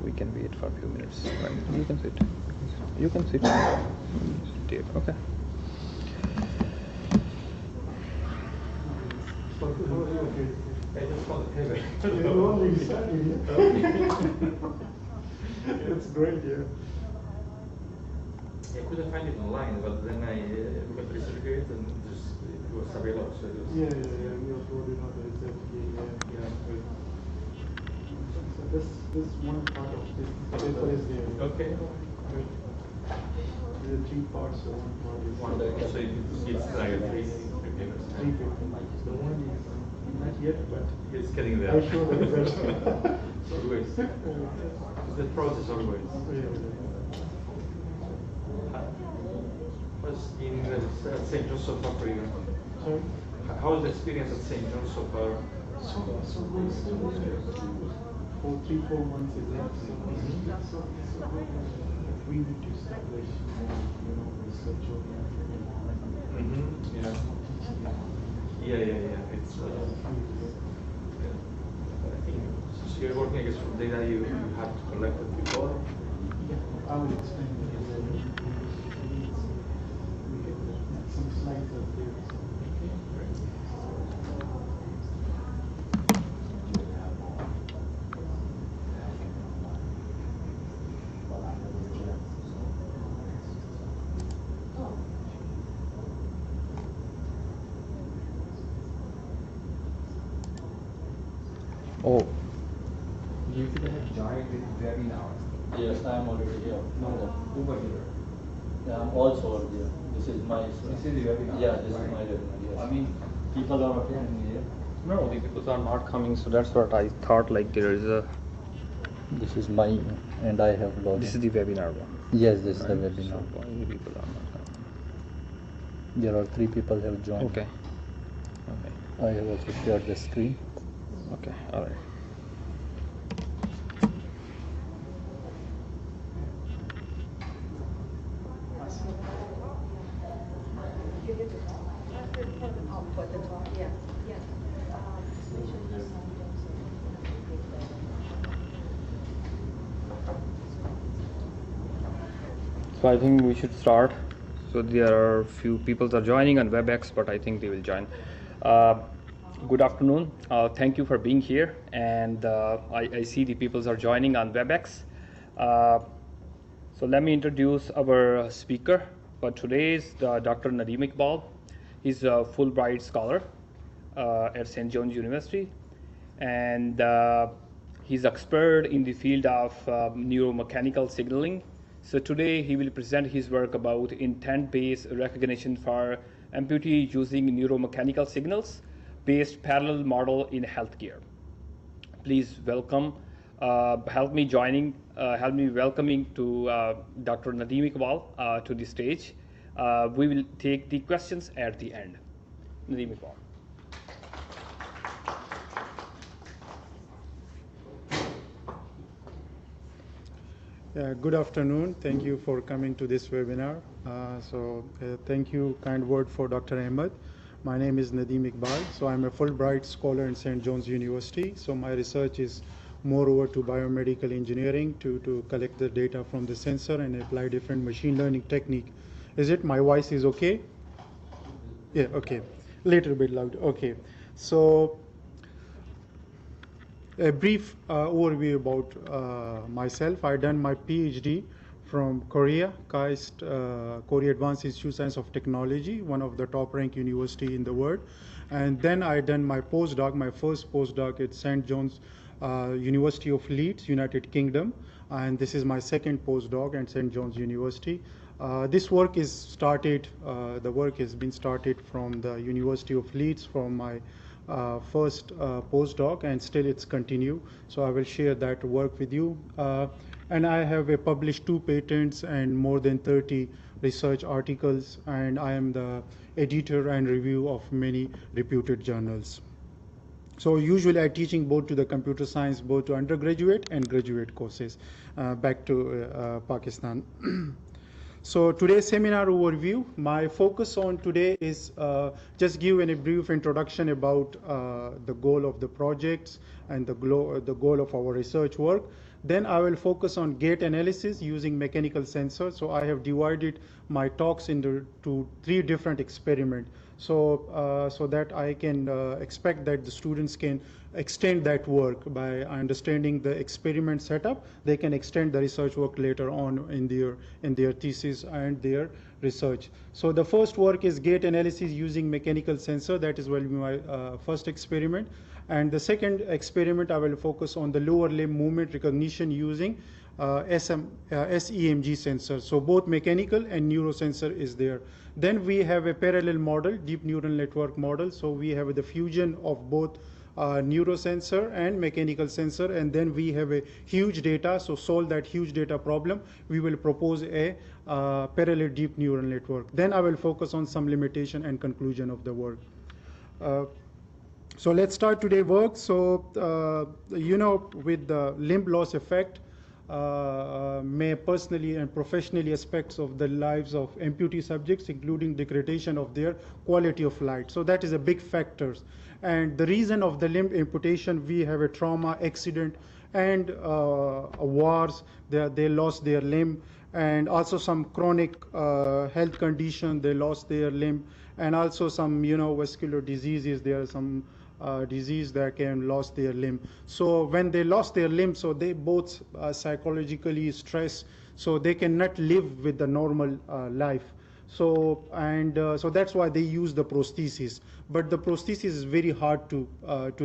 we can wait for a few minutes. Right. You can sit. You can sit. Sit. Okay. I just want to pivot. It's great, yeah. I couldn't find it online, but then I got the research it and just it was available. So it was Yeah. We uploaded on the research kit, yeah. So this one part of this paper is there. okay. There are 3 parts, so one part is One day, so it's like three papers. 3 papers. The one is not yet, but It's getting there. I'll show the results. Always. It's the process always. What's in St. John's so far for you? Sorry? How is the experience at St. John's so far? So for 3-4 months is that so we need to establish research Yeah. Yeah. It's I think so you're working I guess from data you had collected before. I will explain it. We get some slides up there. Oh. You should have joined with webinar. Yes, I am already here. No, over here. Yeah, I'm also over here. This is my. This is the webinar. Yeah, this right? is my webinar. Yes. I mean, people are attending here. No, the people are not coming, so that's what I thought. Like there is a. This is my, and I have logged. This is the webinar one. Yes, this is the Right? webinar. So why the people are not coming? There are 3 people have joined. Okay. I have also shared the screen. Okay. All right. So I think we should start. So there are few people are joining on WebEx, but I think they will join. Good afternoon. Thank you for being here. And I see the people are joining on WebEx. So let me introduce our speaker for today is Dr. Nadeem Iqbal. He's a Fulbright scholar at St. John's University. And he's expert in the field of neuromechanical signaling. So today he will present his work about intent-based recognition for amputee using neuromechanical signals based parallel model in healthcare. Please welcome, help me welcoming to Dr. Nadeem Iqbal to the stage. We will take the questions at the end. Nadeem Iqbal. Good afternoon. Thank you for coming to this webinar. Thank you, kind word for Dr. Ahmed. My name is Nadeem Iqbal. So I'm a Fulbright scholar in St. John's University. So my research is more over to biomedical engineering to collect the data from the sensor and apply different machine learning technique. Is it? My voice is okay? Yeah, okay. Little bit loud. Okay. So a brief overview about myself. I done my PhD from Korea, KAIST, Korea Advanced Institute of Science of Technology, one of the top ranked university in the world. And then I done my postdoc, my first postdoc at St. John's University of Leeds, United Kingdom. And this is my second postdoc at St. John's University. This work is started, the work has been started from the University of Leeds from my first postdoc, and still it's continue. So I will share that work with you. And I have published 2 patents and more than 30 research articles, and I am the editor and review of many reputed journals. So usually I'm teaching both to the computer science, both to undergraduate and graduate courses back to Pakistan. So today's seminar overview, my focus on today is just give a brief introduction about the goal of the projects and the goal of our research work. Then I will focus on gate analysis using mechanical sensors. So I have divided my talks into three different experiments. So that I can expect that the students can extend that work by understanding the experiment setup. They can extend the research work later on in their thesis and their research. So the first work is gate analysis using mechanical sensor. That will be my first experiment. And the second experiment, I will focus on the lower limb movement recognition using SEMG sensor. So both mechanical and neurosensor is there. Then we have a parallel model, deep neural network model. So we have the fusion of both neurosensor and mechanical sensor, and then we have a huge data. So solve that huge data problem, we will propose a parallel deep neural network. Then I will focus on some limitation and conclusion of the work. So let's start today's work. So with the limb loss effect, may personally and professionally aspects of the lives of amputee subjects, including degradation of their quality of life. So that is a big factor. And the reason of the limb amputation, we have a trauma, accident, and wars. They lost their limb, and also some chronic health condition, they lost their limb, and also some vascular diseases. There are some disease that can lose their limb. So when they lost their limb, so they both psychologically stressed, so they cannot live with the normal life. So so that's why they use the prosthesis. But the prosthesis is very hard to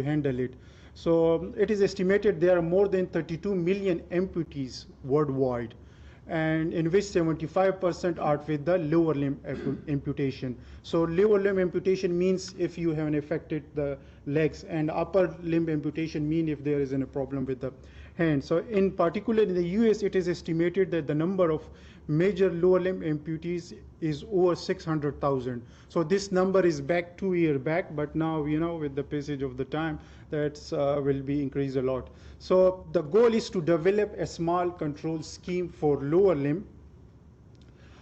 handle it. So it is estimated there are more than 32 million amputees worldwide, and in which 75% are with the lower limb amputation. So lower limb amputation means if you have affected the legs, and upper limb amputation mean if there is a problem with the hand. So in particular in the US, it is estimated that the number of major lower limb amputees is over 600,000. So this number is back 2 years back, but now with the passage of the time, that will be increased a lot. So the goal is to develop a small control scheme for lower limb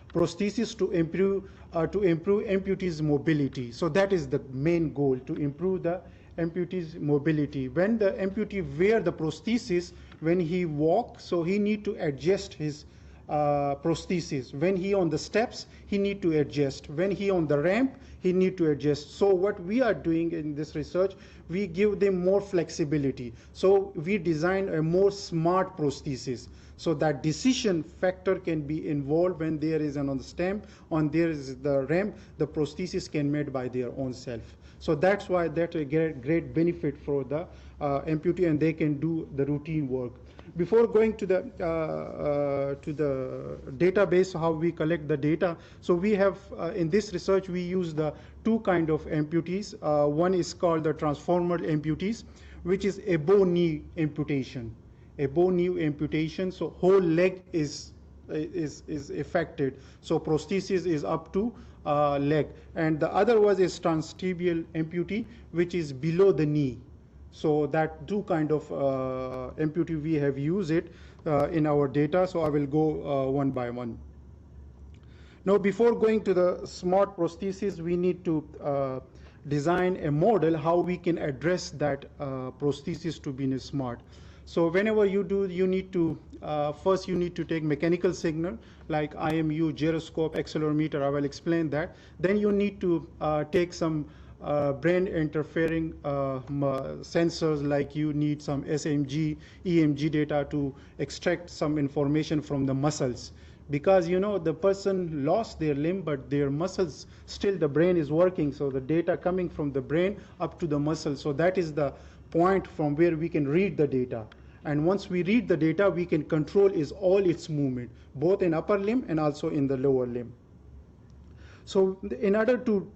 prosthesis to improve amputees' mobility. So that is the main goal, to improve the amputees' mobility. When the amputee wear the prosthesis, when he walks, so he need to adjust his prosthesis. When he on the steps, he need to adjust. When he on the ramp, he need to adjust. So what we are doing in this research, we give them more flexibility. So we design a more smart prosthesis, so that decision factor can be involved when there is on the stamp, on there is the ramp, the prosthesis can made by their own self. So that's why that a great benefit for the amputee, and they can do the routine work. Before going to the database, how we collect the data, so we have in this research we use the two kind of amputees. One is called the transformer amputees, which is above knee amputation. Above knee amputation, so whole leg is affected. So prosthesis is up to leg, and the other was is transtibial amputee, which is below the knee. So that two kind of amputee we have used it in our data. So I will go one by one. Now, before going to the smart prosthesis, we need to design a model how we can address that prosthesis to be smart. So whenever you do, you need to first you need to take mechanical signal like IMU, gyroscope, accelerometer. I will explain that. Then you need to take some brain interfering sensors, like you need some SMG, EMG data to extract some information from the muscles. Because the person lost their limb, but their muscles still, the brain is working. So the data coming from the brain up to the muscle. So that is the point from where we can read the data. And once we read the data, we can control all its movement, both in upper limb and also in the lower limb. So in order to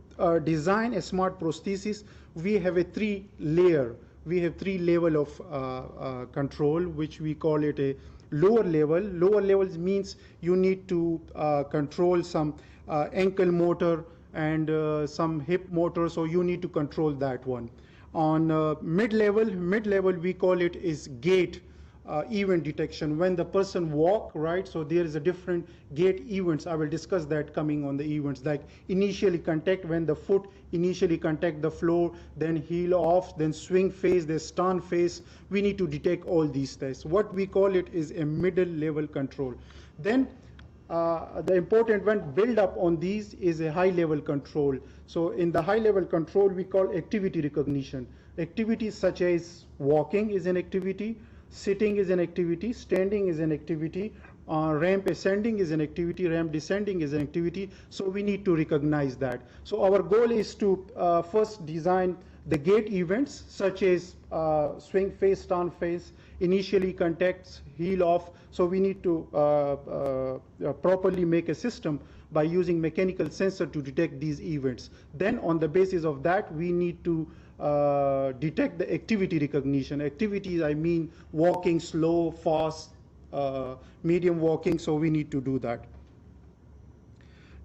design a smart prosthesis, we have a three level of control, which we call it a lower level. Lower levels means you need to control some ankle motor and some hip motor, so you need to control that one. On mid-level we call it is gait event detection. When the person walk, right, so there is a different gait events. I will discuss that coming on the events, like initially contact, when the foot initially contact the floor, then heel off, then swing phase, then stun phase. We need to detect all these tests. What we call it is a middle level control. Then the important one, build up on these, is a high level control. So in the high level control, we call activity recognition. Activities such as walking is an activity, sitting is an activity, standing is an activity, ramp ascending is an activity, ramp descending is an activity. So we need to recognize that. So our goal is to first design the gait events such as swing phase, stun phase, initially contacts, heel off. So we need to properly make a system by using mechanical sensor to detect these events. Then on the basis of that, we need to detect the activity recognition. Activities, I mean walking, slow, fast, medium walking, so we need to do that.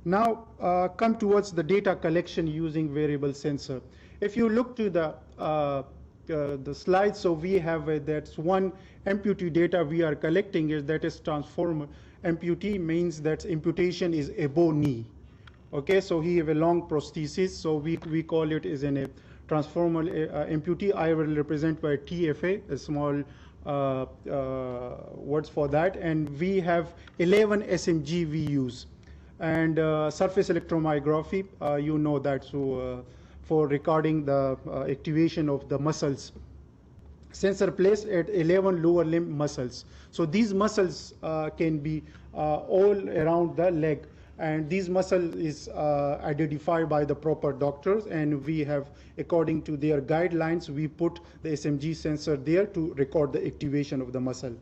Now come towards the data collection using variable sensor. If you look to the slide, so we have that's one amputee data we are collecting, is that is transformer. Amputee means that imputation is above knee. Okay, so he have a long prosthesis, so we call it as a transformer amputee. I will represent by TFA, a small words for that, and we have 11 SMG we use, and surface electromyography, you know that, so for recording the activation of the muscles. Sensor placed at 11 lower limb muscles. So these muscles can be all around the leg, and these muscle is identified by the proper doctors, and we have, according to their guidelines, we put the SMG sensor there to record the activation of the muscle.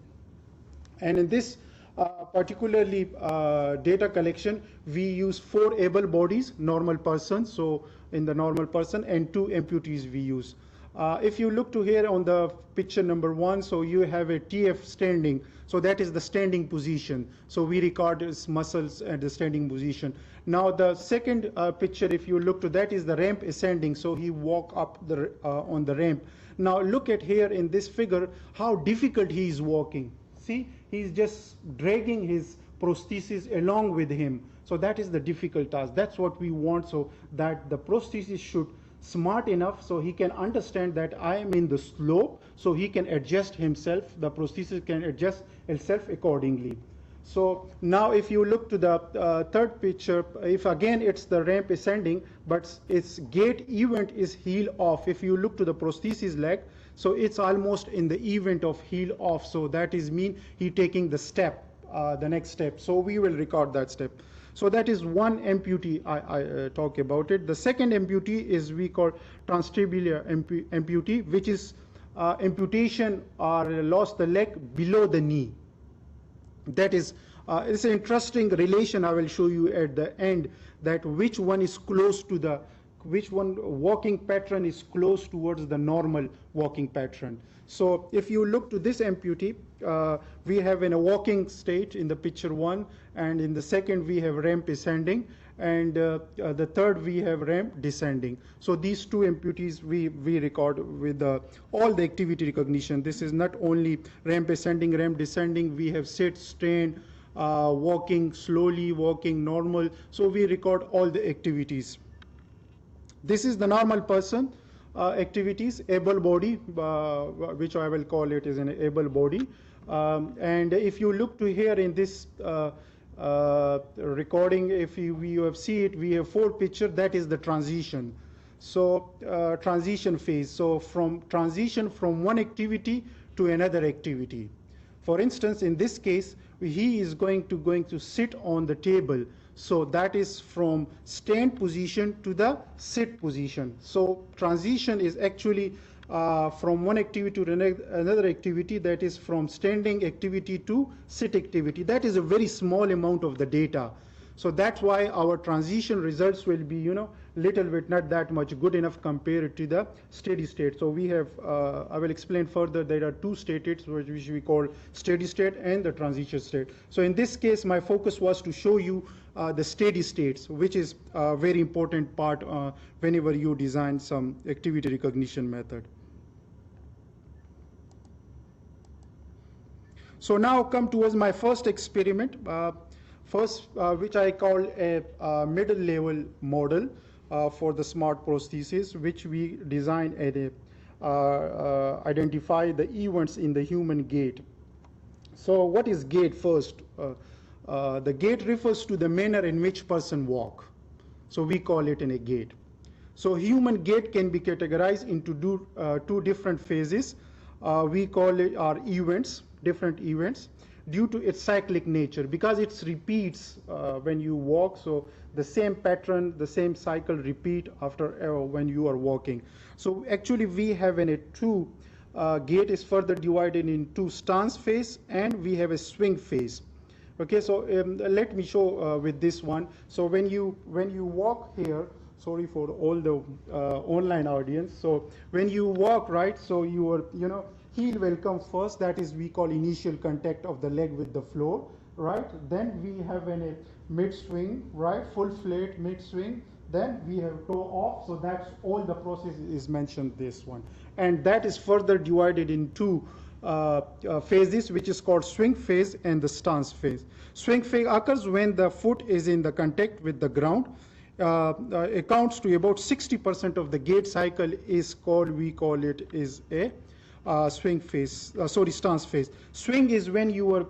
And in this particularly data collection, we use 4 able bodies, normal person, so in the normal person, and 2 amputees we use. If you look to here on the picture number 1, so you have a TF standing, so that is the standing position. So we record his muscles at the standing position. Now the second picture, if you look to that, is the ramp ascending, so he walk up the on the ramp. Now look at here in this figure how difficult he is walking. See, he's just dragging his prosthesis along with him. So that is the difficult task. That's what we want, so that the prosthesis should smart enough so he can understand that I am in the slope, so he can adjust himself, the prosthesis can adjust itself accordingly. So now if you look to the third picture, if again it's the ramp ascending, but its gait event is heel off. If you look to the prosthesis leg, so it's almost in the event of heel off, so that is mean he taking the step, the next step. So we will record that step. So that is one amputee I talk about it. The second amputee is we call transtibial amputee, which is amputation or lost the leg below the knee. That is, it's an interesting relation I will show you at the end, that which one is close to the, which one walking pattern is close towards the normal walking pattern. So if you look to this amputee, we have in a walking state in the picture 1, and in the second we have ramp ascending, and the third we have ramp descending. So these 2 amputees we record with all the activity recognition. This is not only ramp ascending, ramp descending, we have sit, stand, walking slowly, walking normal. So we record all the activities. This is the normal person activities, able body, which I will call it as an able body. And if you look to here in this recording, if you have seen it, we have 4 pictures. That is the transition. So transition phase. So from transition from one activity to another activity. For instance, in this case, he is going to sit on the table. So that is from stand position to the sit position. So transition is actually from one activity to another activity, that is from standing activity to sit activity. That is a very small amount of the data. So that's why our transition results will be, little bit, not that much good enough compared to the steady state. So we have, I will explain further, there are 2 states which we call steady state and the transition state. So in this case, my focus was to show you the steady states, which is a very important part whenever you design some activity recognition method. So now come towards my first experiment, which I call a middle level model for the smart prosthesis, which we design and identify the events in the human gait. So what is gait first? The gait refers to the manner in which person walk. So we call it a gait. So human gait can be categorized into two different phases. We call it our events, different events, due to its cyclic nature, because it repeats when you walk. So the same pattern, the same cycle repeat after when you are walking. So actually we have two gait is further divided into stance phase, and we have a swing phase. Okay, so let me show with this one. So when you walk here, sorry for all the online audience. So when you walk, right, so your heel will come first. That is we call initial contact of the leg with the floor, right? Then we have a mid swing, right, full flat mid swing. Then we have toe off. So that's all the process is mentioned this one, and that is further divided into phases, which is called swing phase and the stance phase. Swing phase occurs when the foot is in the contact with the ground. Accounts to about 60% of the gait cycle we call it is a swing phase, stance phase. Swing is when your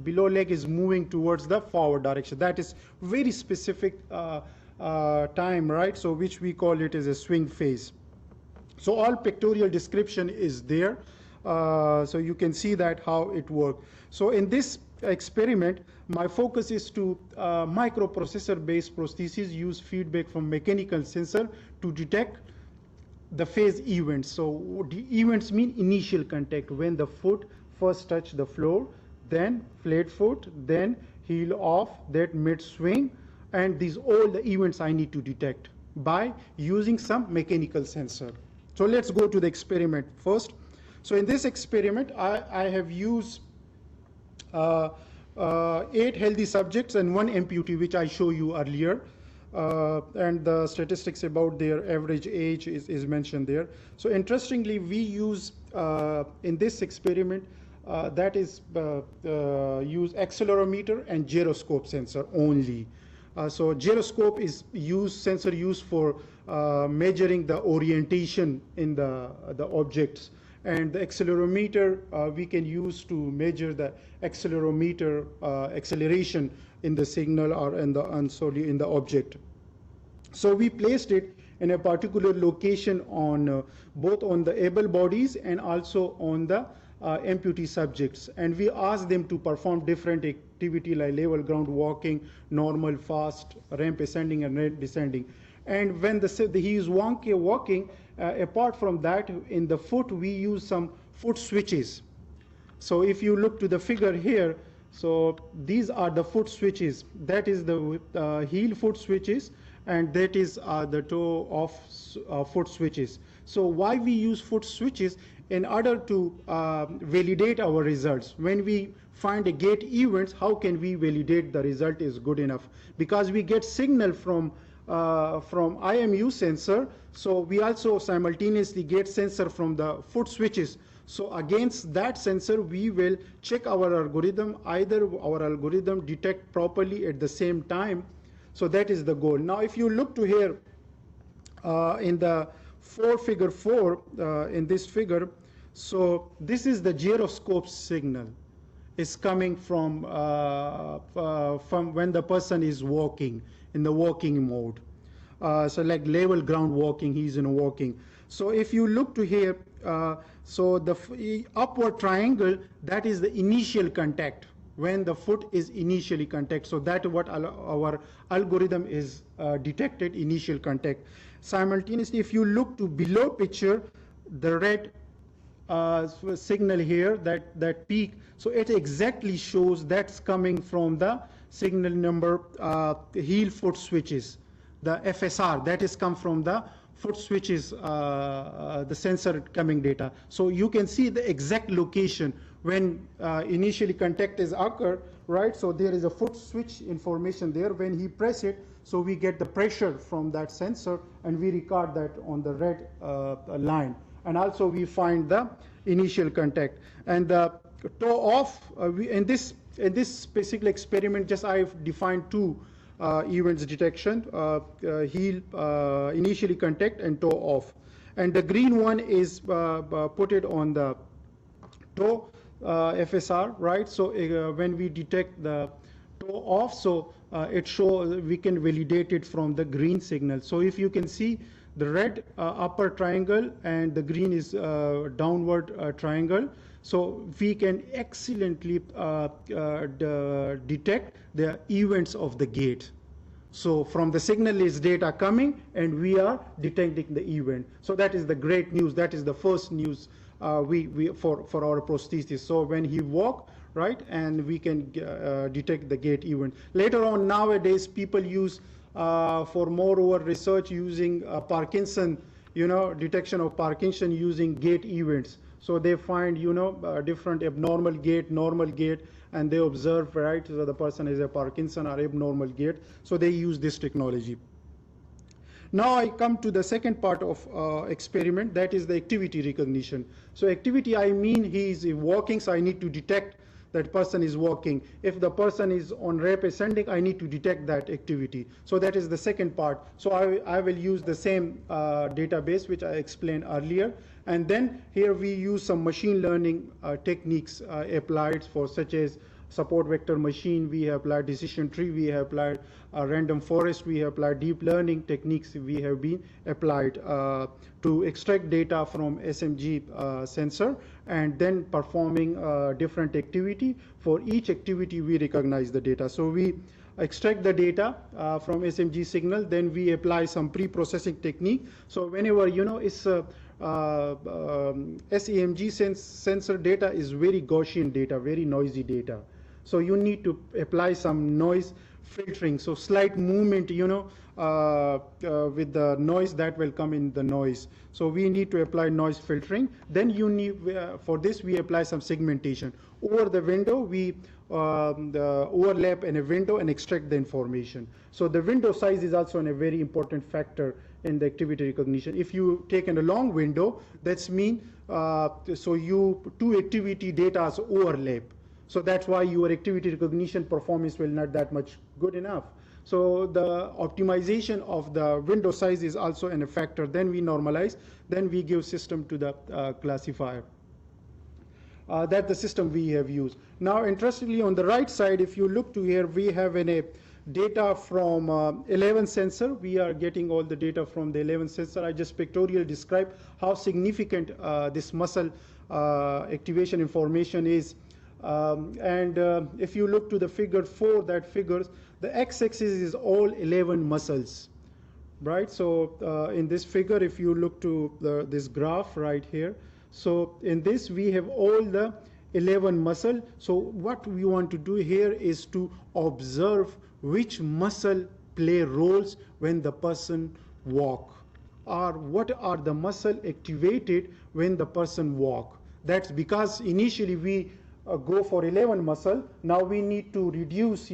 below leg is moving towards the forward direction. That is very specific time, right? So which we call it as a swing phase. So all pictorial description is there. So you can see that how it works. So in this experiment, my focus is to microprocessor-based prosthesis use feedback from mechanical sensor to detect the phase events. So the events mean initial contact, when the foot first touch the floor, then flat foot, then heel off, that mid swing, and these all the events I need to detect by using some mechanical sensor. So let's go to the experiment first. So in this experiment, I have used 8 healthy subjects and 1 amputee, which I showed you earlier. And the statistics about their average age is mentioned there. So interestingly, we use in this experiment use accelerometer and gyroscope sensor only. So gyroscope is sensor used for measuring the orientation in the objects. And the accelerometer we can use to measure the acceleration in the signal or in the object. So we placed it in a particular location on both on the able bodies and also on the amputee subjects, and we asked them to perform different activity like level ground walking, normal, fast, ramp ascending and ramp descending. And when he is walking, apart from that, in the foot we use some foot switches. So if you look to the figure here, so these are the foot switches. That is the heel foot switches, and that is the toe off foot switches. So why we use foot switches? In order to validate our results. When we find a gait events, how can we validate the result is good enough? Because we get signal from IMU sensor, so we also simultaneously get sensor from the foot switches. So against that sensor, we will check our algorithm, either our algorithm detect properly at the same time. So that is the goal. Now, if you look to here in the figure 4, in this figure, so this is the gyroscope signal. It's coming from when the person is walking, in the walking mode. So like level ground walking, he's in walking. So if you look to here, so the upward triangle, that is the initial contact, when the foot is initially contact. So that what our algorithm is detected, initial contact. Simultaneously, if you look to below picture, the red signal here, that peak, so it exactly shows that's coming from the signal number heel foot switches, the FSR, that is come from the foot switches, the sensor coming data. So you can see the exact location when initially contact is occur, right? So there is a foot switch information there. When he press it, so we get the pressure from that sensor, and we record that on the red line. And also we find the initial contact. And the toe off, in this specific experiment, just I've defined two events detection: heel initially contact and toe off. And the green one is put it on the toe FSR, right? So when we detect the toe off, so it shows we can validate it from the green signal. So if you can see the red upper triangle and the green is downward triangle, so we can excellently detect the events of the gate. So from the signal is data coming and we are detecting the event. So that is the great news. That is the first news for our prosthesis. So when he walk, right, and we can detect the gate event. Later on, nowadays, people use for moreover research using Parkinson, detection of Parkinson using gate events. So they find, different abnormal gait, normal gait, and they observe, right, so the person is a Parkinson or abnormal gait. So they use this technology. Now I come to the second part of experiment, that is the activity recognition. So activity, I mean he is walking, so I need to detect that person is walking. If the person is on ramp ascending, I need to detect that activity. So that is the second part. So I will use the same database which I explained earlier. And then here we use some machine learning techniques applied for, such as support vector machine, we have applied decision tree, we have applied random forest, we have applied deep learning techniques, we have been applied to extract data from SMG sensor and then performing different activity. For each activity we recognize the data. So we extract the data from SMG signal, then we apply some pre-processing technique. So whenever it's SEMG sensor data is very Gaussian data, very noisy data. So you need to apply some noise filtering. So slight movement, with the noise that will come in the noise. So we need to apply noise filtering. Then you need, for this we apply some segmentation. Over the window, we overlap in a window and extract the information. So the window size is also a very important factor in the activity recognition. If you take in a long window, that's mean, so two activity data overlap. So that's why your activity recognition performance will not that much good enough. So the optimization of the window size is also a factor. Then we normalize, then we give system to the classifier. That's the system we have used. Now, interestingly, on the right side, if you look to here, we have a data from 11 sensor. We are getting all the data from the 11 sensor. I just pictorially describe how significant this muscle activation information is. If you look to the figure 4, that figures, the x-axis is all 11 muscles, right? So in this figure, if you look to this graph right here, so in this we have all the 11 muscle. So what we want to do here is to observe which muscle play roles when the person walk, or what are the muscle activated when the person walk. That's because initially we go for 11 muscle. Now we need to reduce,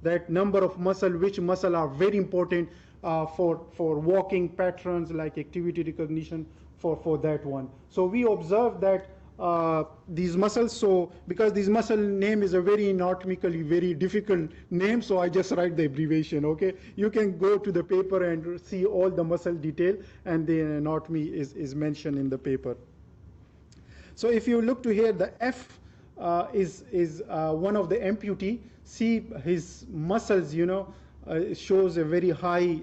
that number of muscle, which muscle are very important for walking patterns like activity recognition for that one. So we observe that these muscles, so because this muscle name is a very anatomically very difficult name, so I just write the abbreviation, okay? You can go to the paper and see all the muscle detail, and the anatomy is mentioned in the paper. So if you look to here, the F is one of the amputee. See his muscles, shows a very high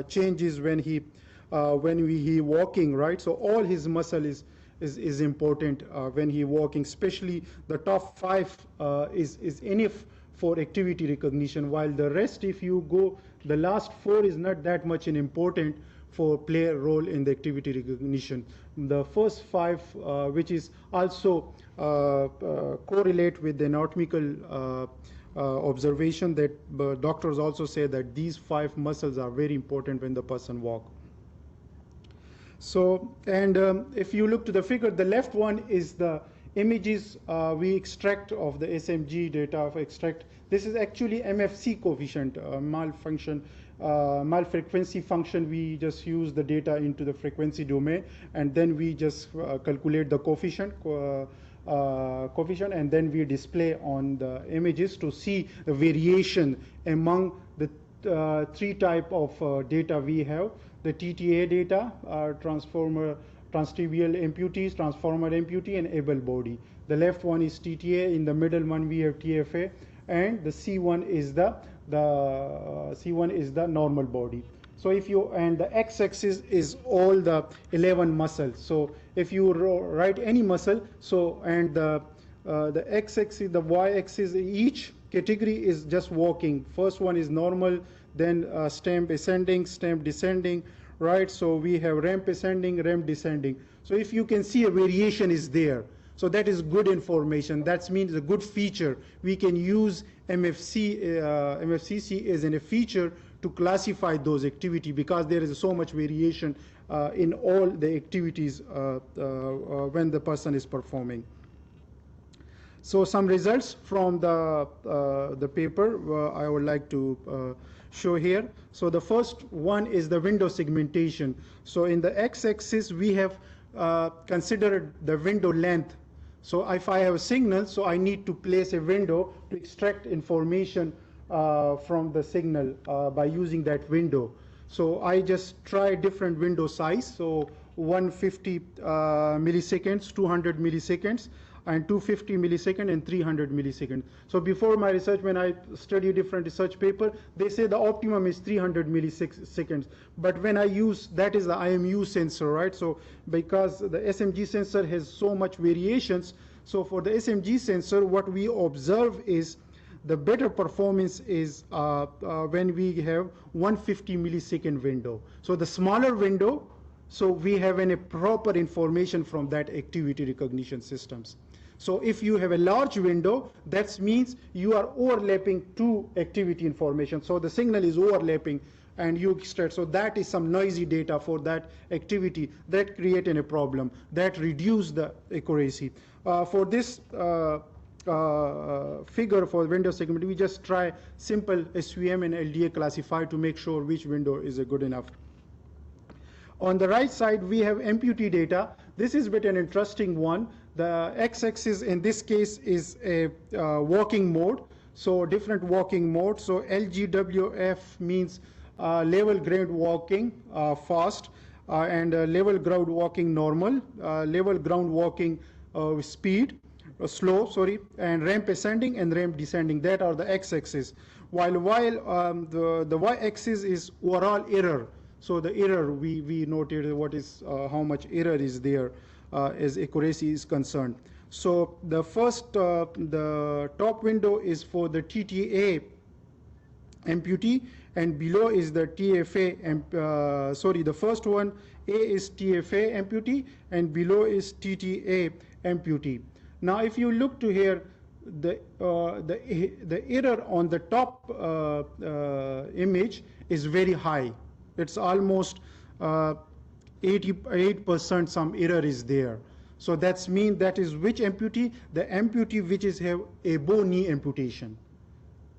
changes when he walking, right? So all his muscle is important when he walking, especially the top 5 is enough for activity recognition, while the rest, if you go, the last 4 is not that much important for play a role in the activity recognition. The first 5, which is also correlate with the anatomical observation, that doctors also say that these 5 muscles are very important when the person walk. So, and if you look to the figure, the left one is the images we extract of the SMG data of extract. This is actually MFC coefficient, malfrequency function. We just use the data into the frequency domain, and then we just calculate the coefficient coefficient, and then we display on the images to see the variation among the three type of data we have: the TTA data, transformer, transtrivial amputees, transformer amputee, and able body. The left one is TTA, in the middle one we have TFA, and the C1 is the C1 is the normal body. So if you, and the x-axis is all the 11 muscles. So if you write any muscle, so, and the x-axis, the y-axis, each category is just walking. First one is normal, then stamp ascending, stamp descending, right? So we have ramp ascending, ramp descending. So if you can see a variation is there, so that is good information. That means a good feature. We can use MFCC as a feature to classify those activity, because there is so much variation in all the activities when the person is performing. So some results from the paper I would like to show here. So the first one is the window segmentation. So in the x-axis we have considered the window length. So if I have a signal, so I need to place a window to extract information from the signal by using that window. So I just try different window size. So 150 milliseconds, 200 milliseconds, and 250 millisecond and 300 millisecond. So before my research, when I study different research paper, they say the optimum is 300 milliseconds. But when I use, that is the IMU sensor, right? So because the SMG sensor has so much variations, so for the SMG sensor, what we observe is the better performance is when we have 150 millisecond window. So the smaller window, so we have a proper information from that activity recognition systems. So if you have a large window, that means you are overlapping two activity information. So the signal is overlapping and you extract. So that is some noisy data for that activity that creating a problem, that reduce the accuracy. For this figure for window segment, we just try simple SVM and LDA classifier to make sure which window is good enough. On the right side, we have amputee data. This is a bit an interesting one. The x-axis in this case is a walking mode. So different walking mode. So LGWF means level ground walking fast, and level ground walking normal, level ground walking speed, slow, sorry, and ramp ascending and ramp descending. That are the x-axis. While the y-axis is overall error. So the error, we noted what is how much error is there as accuracy is concerned. So the first, the top window is for the TTA amputee, and below is the TFA. Sorry, the first one, A is TFA amputee, and below is TTA amputee. Now, if you look to here, the error on the top image is very high. It's almost 88% some error is there. So that's mean that is which amputee? The amputee which is have above knee amputation.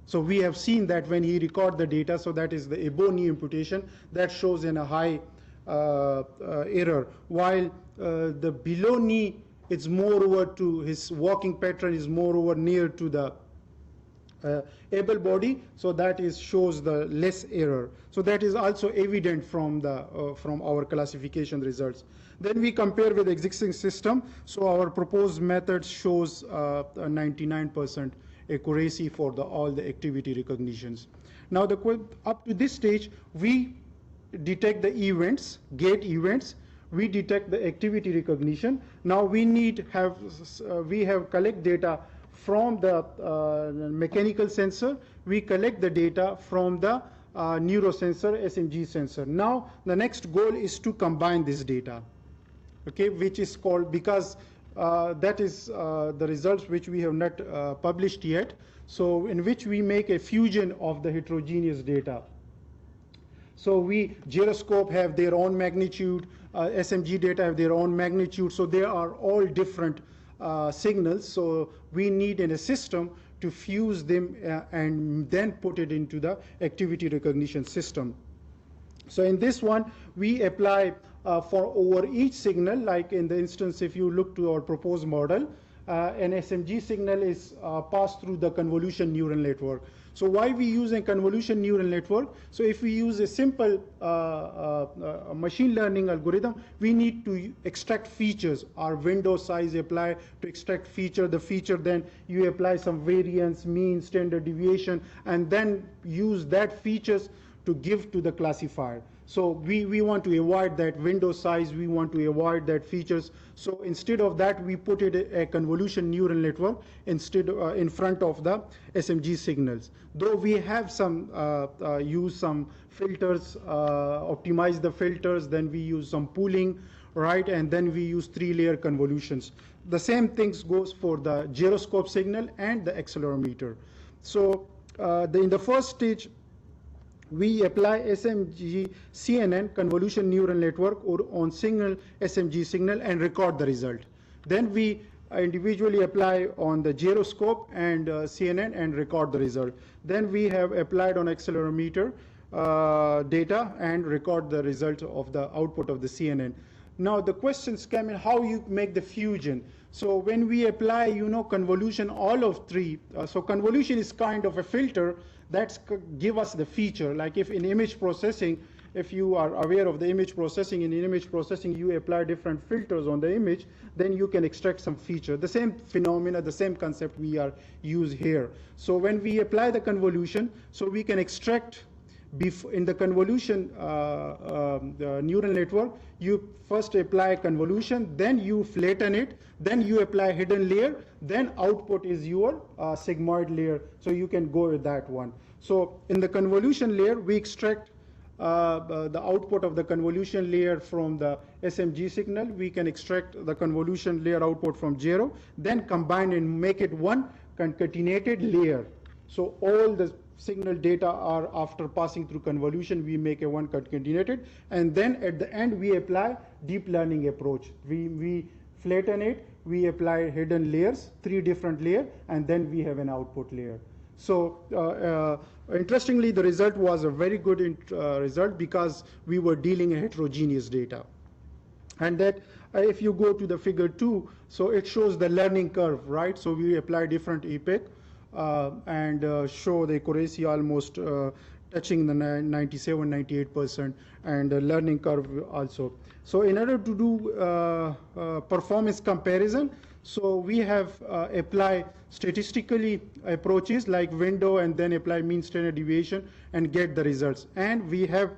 So we have seen that when he record the data, so that is the above knee amputation that shows in a high error, while the below knee, it's more over to his walking pattern is more over near to the able body, so that is shows the less error. So that is also evident from the from our classification results. Then we compare with existing system. So our proposed method shows 99% accuracy for all the activity recognitions. Now up to this stage, we detect the events, gate events. We detect the activity recognition. Now we need we have collect data from the mechanical sensor. We collect the data from the neurosensor, SMG sensor. Now the next goal is to combine this data, okay, which is called, because that is the results which we have not published yet. So in which we make a fusion of the heterogeneous data. So gyroscope have their own magnitude, SMG data have their own magnitude, so they are all different signals. So we need in a system to fuse them and then put it into the activity recognition system. So in this one, we apply for over each signal, like in the instance, if you look to our proposed model, an SMG signal is passed through the convolution neural network. So why we use a convolution neural network? So if we use a simple machine learning algorithm, we need to extract features. Our window size apply to extract feature. The feature, then you apply some variance, mean, standard deviation, and then use that features to give to the classifier. So we want to avoid that window size, we want to avoid that features. So instead of that, we put it a convolution neural network instead in front of the SMG signals. Though we have some use some filters, optimize the filters, then we use some pooling, right? And then we use 3-layer convolutions. The same things goes for the gyroscope signal and the accelerometer. So in the first stage, we apply SMG CNN, convolution neural network, or on single SMG signal and record the result. Then we individually apply on the gyroscope and CNN and record the result. Then we have applied on accelerometer data and record the result of the output of the CNN. Now the questions come in how you make the fusion. So when we apply, convolution, all of three, so convolution is kind of a filter that give us the feature. Like if in image processing, if you are aware of the image processing, in image processing you apply different filters on the image, then you can extract some feature. The same phenomena, the same concept we are use here. So when we apply the convolution, so we can extract in the convolution neural network, you first apply convolution, then you flatten it, then you apply hidden layer, then output is your sigmoid layer. So you can go with that one. So in the convolution layer, we extract the output of the convolution layer from the SMG signal. We can extract the convolution layer output from gyro, then combine and make it one concatenated layer. So all the signal data are after passing through convolution, we make a one concatenated, and then at the end we apply deep learning approach. We flatten it, we apply hidden layers, 3 different layers, and then we have an output layer. So interestingly, the result was a very good result because we were dealing a heterogeneous data. And that if you go to the figure 2, so it shows the learning curve, right? So we apply different epoch and show the accuracy almost touching the 97, 98%, and the learning curve also. So in order to do performance comparison, so we have apply statistically approaches like window and then apply mean standard deviation and get the results. And we have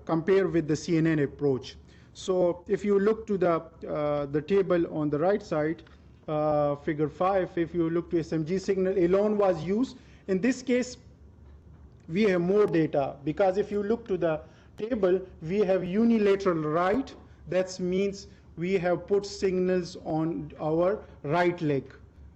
compare with the CNN approach. So if you look to the table on the right side, figure 5, if you look to SMG signal alone was used. In this case, we have more data because if you look to the table, we have unilateral right. That means we have put signals on our right leg.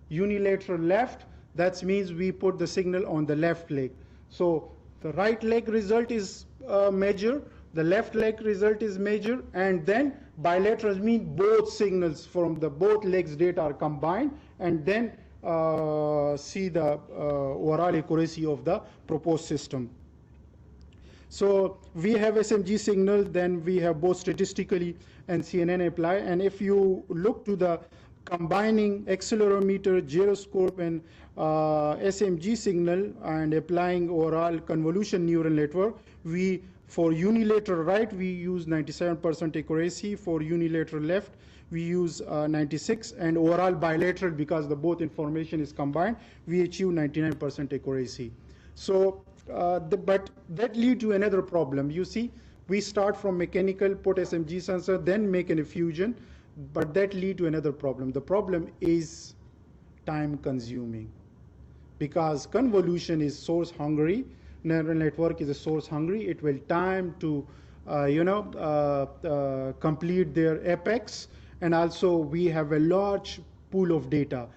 Unilateral left, that means we put the signal on the left leg. So the right leg result is measured, the left leg result is measured, and then bilaterals mean both signals from the both legs data are combined, and then see the overall accuracy of the proposed system. So we have SMG signal, then we have both statistically and CNN apply. And if you look to the combining accelerometer, gyroscope, and SMG signal and applying overall convolution neural network, for unilateral right, we use 97% accuracy. For unilateral left, we use 96, and overall bilateral, because the both information is combined, we achieve 99% accuracy. So, but that lead to another problem. You see, we start from mechanical, put SMG sensor, then make an fusion, but that lead to another problem. The problem is time consuming, because convolution is source hungry. Neural network is a source hungry. It will time to complete their apex, and also we have a large pool of data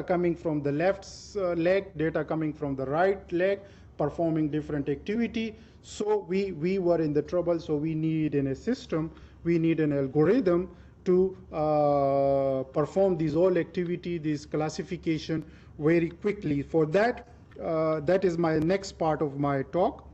coming from the left leg, data coming from the right leg, performing different activity. So we were in the trouble. So we need in a system, we need an algorithm to perform these all activity, this classification very quickly. For that, that is my next part of my talk,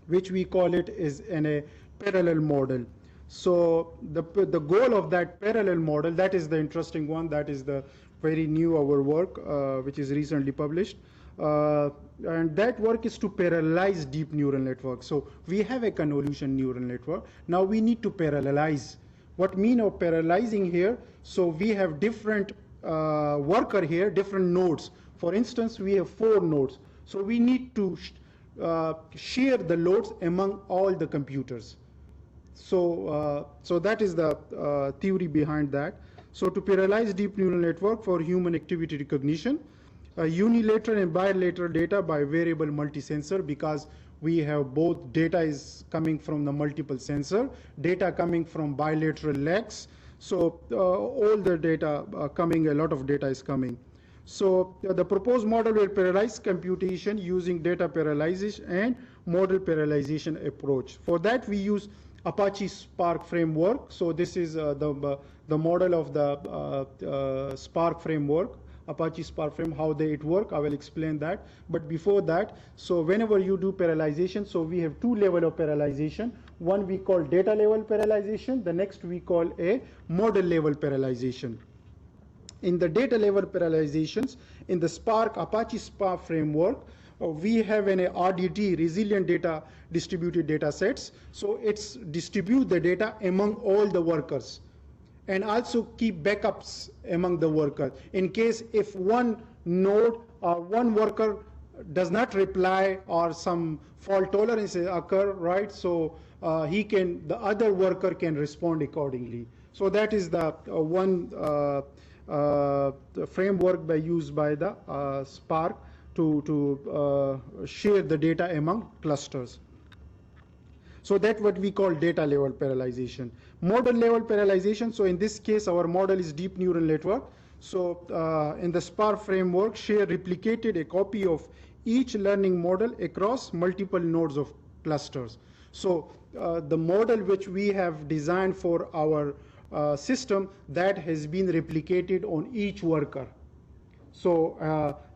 which we call it is in a parallel model. So the goal of that parallel model, that is the interesting one, that is the very new our work, which is recently published. And that work is to parallelize deep neural networks. So we have a convolution neural network. Now we need to parallelize. What mean of parallelizing here? So we have different worker here, different nodes. For instance, we have 4 nodes. So we need to share the loads among all the computers. So, so that is the theory behind that. So to parallelize deep neural network for human activity recognition, unilateral and bilateral data by variable multi-sensor, because we have both data is coming from the multiple sensor, data coming from bilateral legs. So all the data coming, a lot of data is coming. So the proposed model will parallelize computation using data parallelization and model parallelization approach. For that we use Apache Spark framework. So this is the model of the Spark framework. Apache Spark frame, how it work, I will explain that. But before that, so whenever you do parallelization, so we have 2 levels of parallelization. One we call data level parallelization, the next we call a model level parallelization. In the data level parallelizations, in the Apache Spark framework, we have an RDD, resilient data distributed data sets. So it's distribute the data among all the workers, and also keep backups among the workers. In case if one node or one worker does not reply or some fault tolerance occur, right? So the other worker can respond accordingly. So that is the one the framework used by the Spark to share the data among clusters. So that's what we call data level parallelization. Model level parallelization, so in this case our model is deep neural network. So in the Spark framework, share replicated a copy of each learning model across multiple nodes of clusters. So the model which we have designed for our system, that has been replicated on each worker. So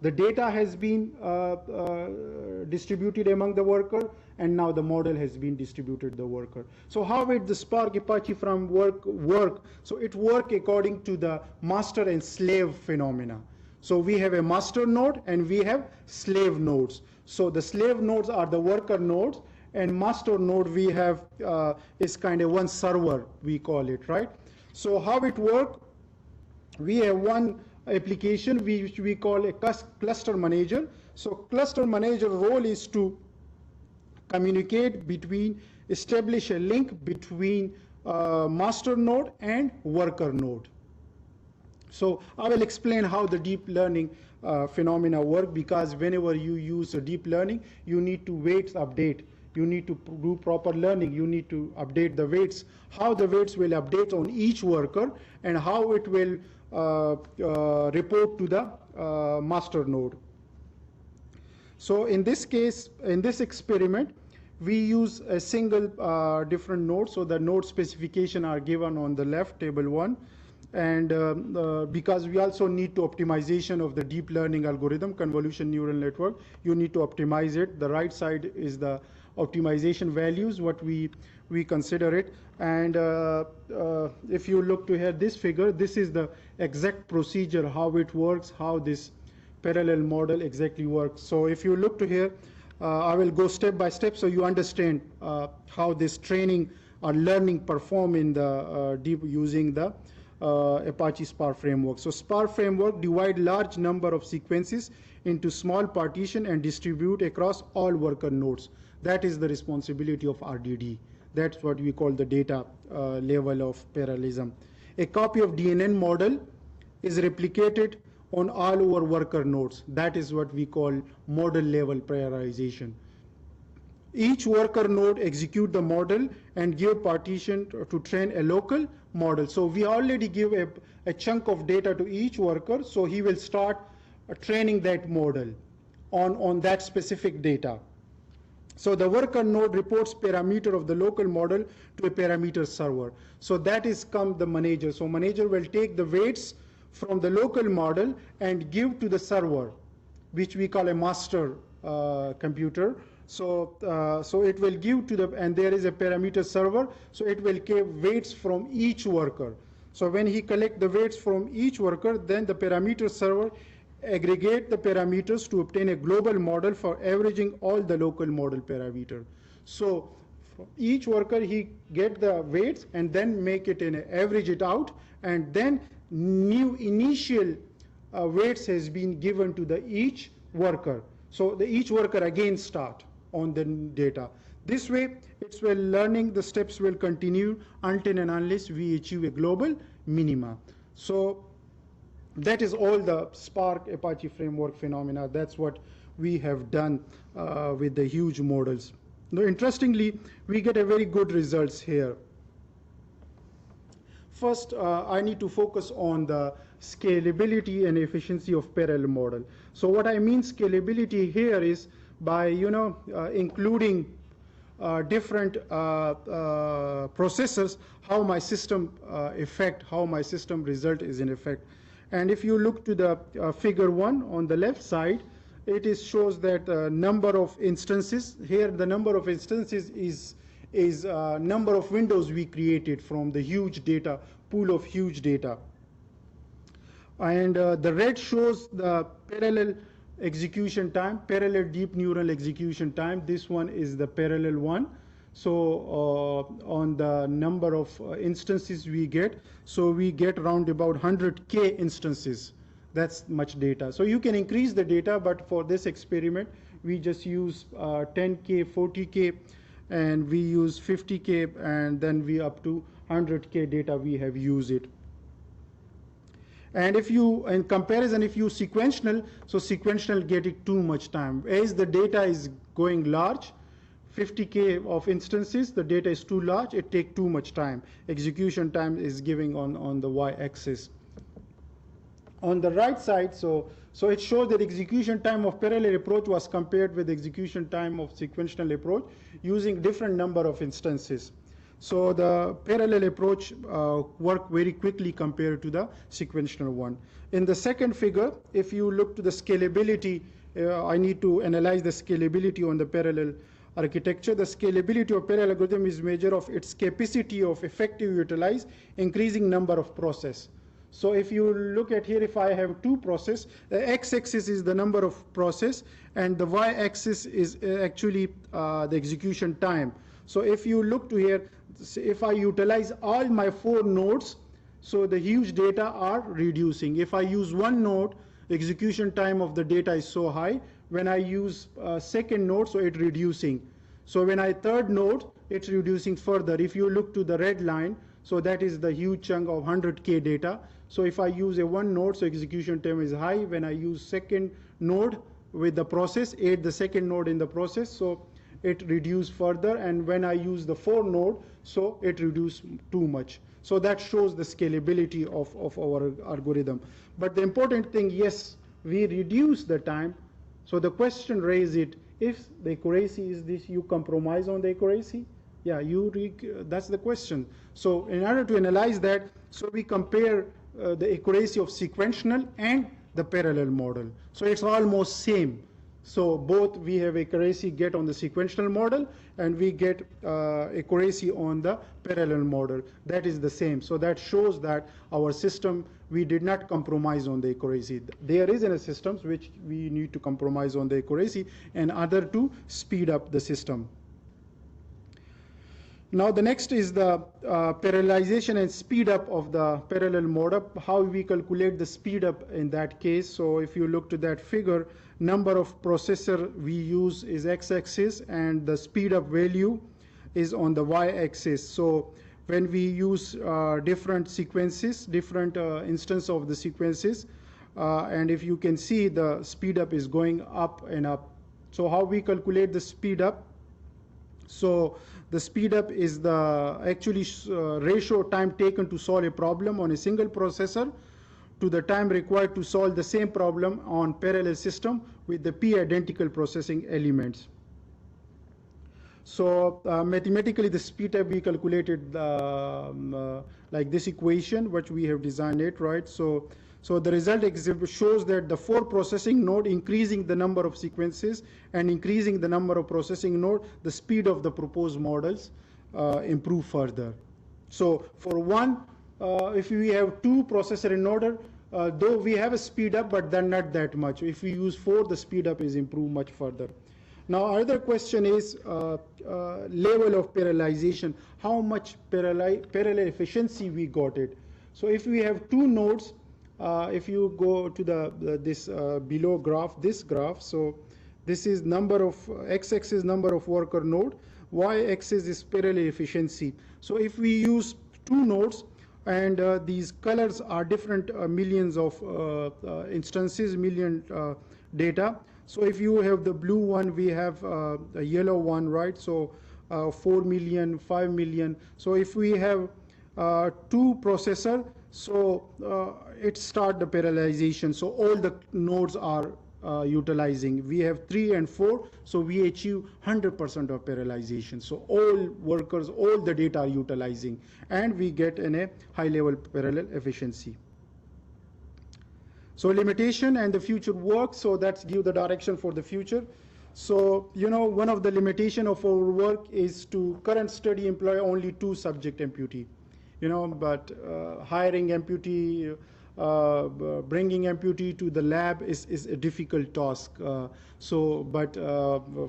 the data has been distributed among the worker, and now the model has been distributed the worker. So how did the Spark Apache framework work? So it works according to the master and slave phenomena. So we have a master node and we have slave nodes. So the slave nodes are the worker nodes, and master node we have is kind of one server, we call it, right? So how it works? We have one application which we call a cluster manager. So cluster manager role is to communicate between, establish a link between master node and worker node. So I will explain how the deep learning phenomena work, because whenever you use a deep learning, you need to weights update. You need to do proper learning. You need to update the weights, how the weights will update on each worker, and how it will report to the master node. So in this case, in this experiment, we use a single different node. So the node specification are given on the left, table 1. And because we also need to optimization of the deep learning algorithm, convolution neural network, you need to optimize it. The right side is the optimization values, what we consider it. And if you look to here, this figure, this is the exact procedure, how it works, how this parallel model exactly works. So if you look to here, I will go step by step so you understand how this training or learning perform in the deep using the Apache Spark framework. So Spark framework divide large number of sequences into small partition and distribute across all worker nodes. That is the responsibility of RDD. That's what we call the data level of parallelism. A copy of DNN model is replicated on all our worker nodes. That is what we call model level prioritization. Each worker node execute the model and give partition to train a local model. So we already give a chunk of data to each worker, so he will start training that model on that specific data. So the worker node reports parameter of the local model to a parameter server. So that is come the manager. So manager will take the weights from the local model and give to the server, which we call a master computer. So it will give to the, and there is a parameter server, so it will give weights from each worker. So when he collect the weights from each worker, then the parameter server aggregate the parameters to obtain a global model for averaging all the local model parameter. So from each worker he get the weights and then make it in average it out, and then new initial weights has been given to the each worker. So the each worker again start on the data. This way, it's well learning the steps will continue until and unless we achieve a global minima. So that is all the Spark Apache framework phenomena. That's what we have done with the huge models. Now, interestingly, we get a very good results here. First, I need to focus on the scalability and efficiency of parallel model. So what I mean scalability here is by including different processors, how my system how my system result is in effect. And if you look to the figure 1 on the left side, it shows that number of instances. Here the number of instances is number of windows we created from the huge data, pool of huge data. And the red shows the parallel execution time, parallel deep neural execution time. This one is the parallel one. So on the number of instances we get, so we get around about 100K instances. That's much data. So you can increase the data, but for this experiment, we just use 10K, 40K, and we use 50K, and then we up to 100K data we have used it. And if you, in comparison, if you sequential, so sequential getting too much time. As the data is going large, 50K of instances, the data is too large, it takes too much time. Execution time is giving on the y-axis. On the right side, so it shows that execution time of parallel approach was compared with execution time of sequential approach using different number of instances. So the parallel approach worked very quickly compared to the sequential one. In the second figure, if you look to the scalability, I need to analyze the scalability on the parallel architecture. The scalability of parallel algorithm is measure of its capacity of effective utilize increasing number of process. So if you look at here, if I have two process, the x-axis is the number of process, and the y-axis is actually the execution time. So if you look to here, if I utilize all my 4 nodes, so the huge data are reducing. If I use one node, execution time of the data is so high. When I use second node, so it's reducing. So when I third node, it's reducing further. If you look to the red line, so that is the huge chunk of 100K data. So if I use a one node, so execution time is high. When I use second node with the process, add the second node in the process, so it reduce further. And when I use the 4 node, so it reduce too much. So that shows the scalability of our algorithm. But the important thing, yes, we reduce the time. So the question raised it, if the accuracy is this, you compromise on the accuracy? Yeah, that's the question. So in order to analyze that, so we compare the accuracy of sequential and the parallel model. So it's almost same. So both we have accuracy get on the sequential model, and we get accuracy on the parallel model. That is the same. So that shows that our system, we did not compromise on the accuracy. There is in a systems which we need to compromise on the accuracy, and other to speed up the system. Now the next is the parallelization and speed up of the parallel model, how we calculate the speed up in that case. So if you look to that figure, number of processor we use is x-axis, and the speed up value is on the y-axis. So when we use different sequences, different instance of the sequences, and if you can see, the speed up is going up and up. So how we calculate the speed up? So the speed up is the actually ratio time taken to solve a problem on a single processor to the time required to solve the same problem on parallel system with the p-identical processing elements. So mathematically, the speed up we calculated like this equation, which we have designed it, right? So So the result shows that the 4 processing node, increasing the number of sequences and increasing the number of processing node, the speed of the proposed models improve further. So for one, if we have 2 processor in order, though we have a speed up, but then not that much. If we use 4, the speed up is improved much further. Now, other question is level of parallelization. How much parallel efficiency we got it? So if we have 2 nodes, if you go to this below graph, this graph, so this is number of x-axis number of worker node, y-axis is parallel efficiency. So if we use 2 nodes, and these colors are different millions of instances, million data. So if you have the blue one, we have a yellow one, right? So 4 million, 5 million. So if we have 2 processor, so it start the parallelization. So all the nodes are utilizing. We have 3 and 4, so we achieve 100% of parallelization. So all workers, all the data are utilizing, and we get in a high level parallel efficiency. So limitation and the future work, so that's give the direction for the future. So, one of the limitation of our work is to current study employ only 2 subject amputee, but hiring amputee, bringing amputee to the lab is a difficult task. But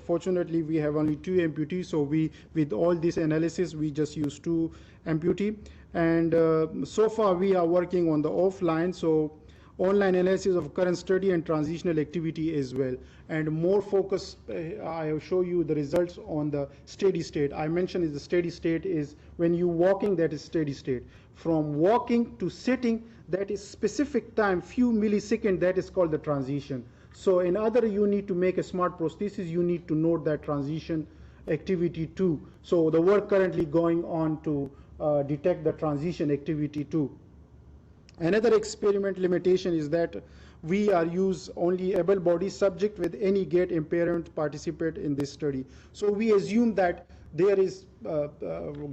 fortunately we have only 2 amputees. So with all this analysis, we just use 2 amputee. And so far we are working on the offline. So online analysis of current study and transitional activity as well. And more focus, I will show you the results on the steady state. I mentioned is the steady state is when you walking, that is steady state. From walking to sitting, that is specific time, few milliseconds, that is called the transition. So in other, you need to make a smart prosthesis, you need to note that transition activity too. So the work currently going on to detect the transition activity too. Another experiment limitation is that we are use only able-bodied subject with any gait impairment participate in this study. So we assume that there is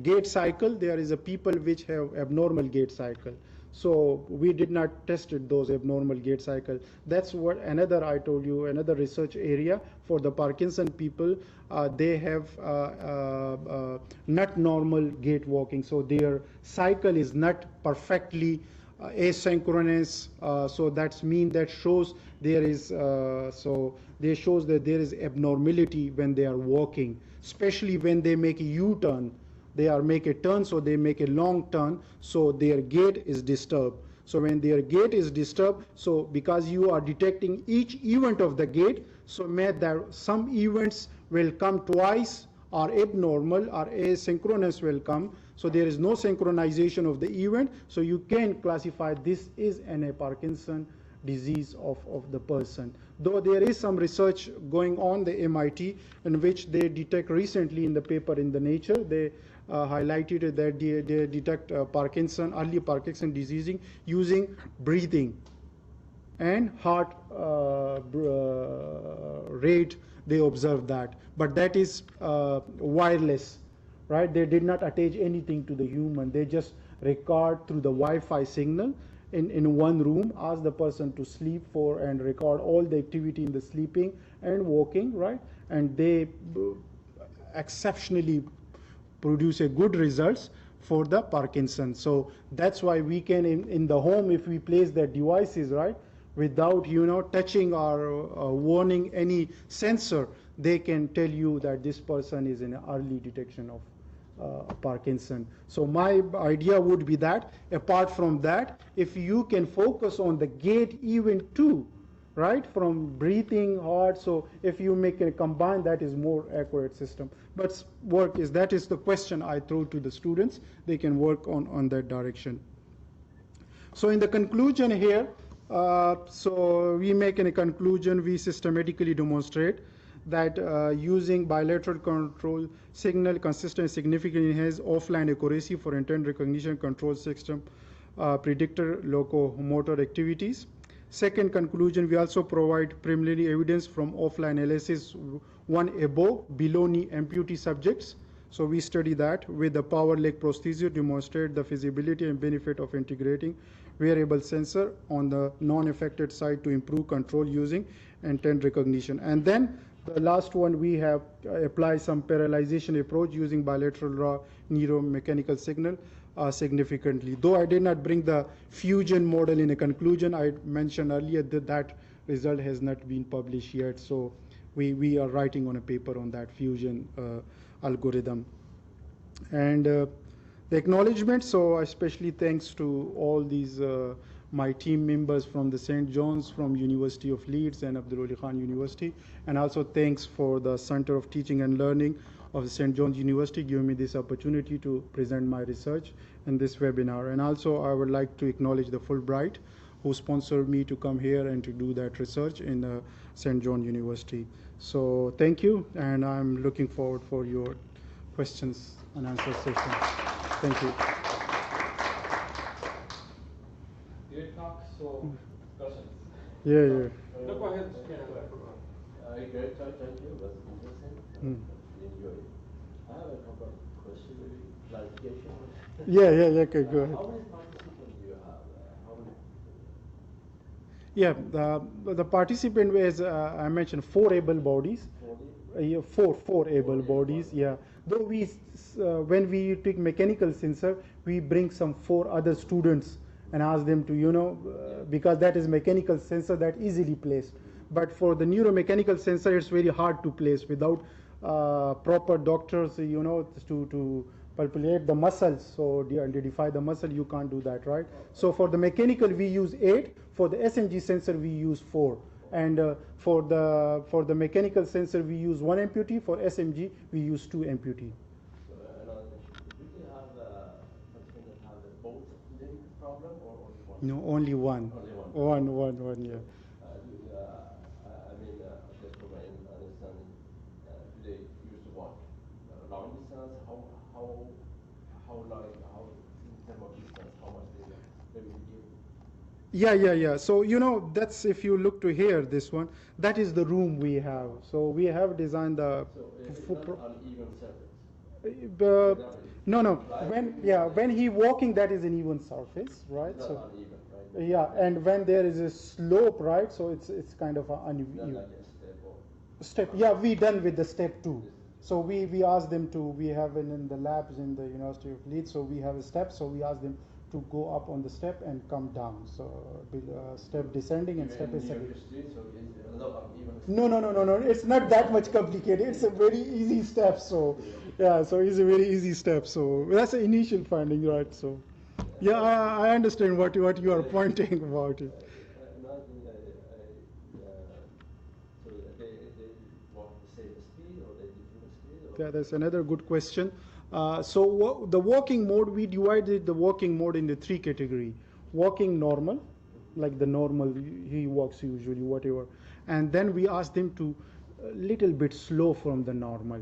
gait cycle, there is a people which have abnormal gait cycle. So we did not test those abnormal gait cycle. That's what another, I told you, another research area for the Parkinson people. They have not normal gait walking. So their cycle is not perfectly asynchronous, so that's mean that shows there is so they shows that there is abnormality when they are walking, especially when they make a U-turn. They are make a turn, so they make a long turn, so their gait is disturbed. So when their gait is disturbed, so because you are detecting each event of the gait, so may that some events will come twice, or abnormal or asynchronous will come. So there is no synchronization of the event. So you can classify this is a Parkinson disease of the person. Though there is some research going on the MIT in which they detect recently in the paper in the Nature, they highlighted that they detect Parkinson, early Parkinson disease using breathing and heart rate. They observed that, but that is wireless, right? They did not attach anything to the human. They just record through the Wi-Fi signal in one room, ask the person to sleep for and record all the activity in the sleeping and walking, right? And they exceptionally produce a good results for the Parkinson. So that's why we can in the home, if we place the devices, right, without touching or warning any sensor, they can tell you that this person is in early detection of Parkinson. So my idea would be that apart from that, if you can focus on the gait event too, right, from breathing, heart, so if you make a combine, that is more accurate system. But that is the question I throw to the students. They can work on that direction. So in the conclusion here, so we make in a conclusion, we systematically demonstrate that using bilateral control signal consistent significantly enhance offline accuracy for intent recognition control system predictor locomotor activities. Second conclusion, we also provide preliminary evidence from offline analysis one above, below knee amputee subjects. So we study that with the power leg prosthesis, demonstrate the feasibility and benefit of integrating wearable sensor on the non-affected side to improve control using intent recognition. And then the last one, we have applied some parallelization approach using bilateral raw neuromechanical signal significantly. Though I did not bring the fusion model in a conclusion, I mentioned earlier that that result has not been published yet. So we are writing on a paper on that fusion algorithm. And the acknowledgement, so especially thanks to all these my team members from the St. John's, from University of Leeds and Abdul Wali Khan University, and also thanks for the Center of Teaching and Learning of the St. John's University giving me this opportunity to present my research in this webinar. And also I would like to acknowledge the Fulbright who sponsored me to come here and to do that research in St. John University. So thank you, and I'm looking forward for your questions and answer session. Thank you. Great talk. So, questions? Yeah. No, go ahead. Great talk, thank you. It was interesting. Enjoy it. I have a couple of questions, maybe clarification. Yeah, okay, go ahead. How many participants do you have? How many? Yeah, the participant was, I mentioned, 4 able bodies. 40? Four able bodies, yeah. Though we, when we take mechanical sensor, we bring some 4 other students and ask them to, because that is mechanical sensor that easily placed. But for the neuromechanical sensor, it's very hard to place without proper doctors, to palpate the muscles, so identify the muscle, you can't do that, right? So for the mechanical, we use 8. For the SMG sensor, we use 4. And for the mechanical sensor, we use 1 amputee. For SMG, we use 2 amputee. So another question. Do you have participants that have both limb problem or only one? No, only one. Only one. One, yeah. I mean, just from my understanding, do they used to walk long distance? How long, in terms of distance, how much they will give? Yeah. So, that's, if you look to here, this one, that is the room we have. So we have designed the... So it's not uneven surface. No. When he walking, that is an even surface, right? It's So not uneven, right? yeah, and when there is a slope, right? So it's kind of Not uneven. like a step or... Step, yeah, we done with the step 2. So we asked them to, we have in the labs in the University of Leeds, so we have a step, so we asked them to go up on the step and come down. So step descending and step ascending. No, it's not that much complicated. It's a very easy step, so yeah, so it's a very easy step. So that's the initial finding, right? So yeah, I understand what you are pointing about it. Another thing, so they walk the same speed or they different speed? Or Yeah, that's another good question. So the walking mode, we divided the walking mode into 3 categories. Walking normal, like the normal, he walks usually, whatever. And then we asked him to a little bit slow from the normal.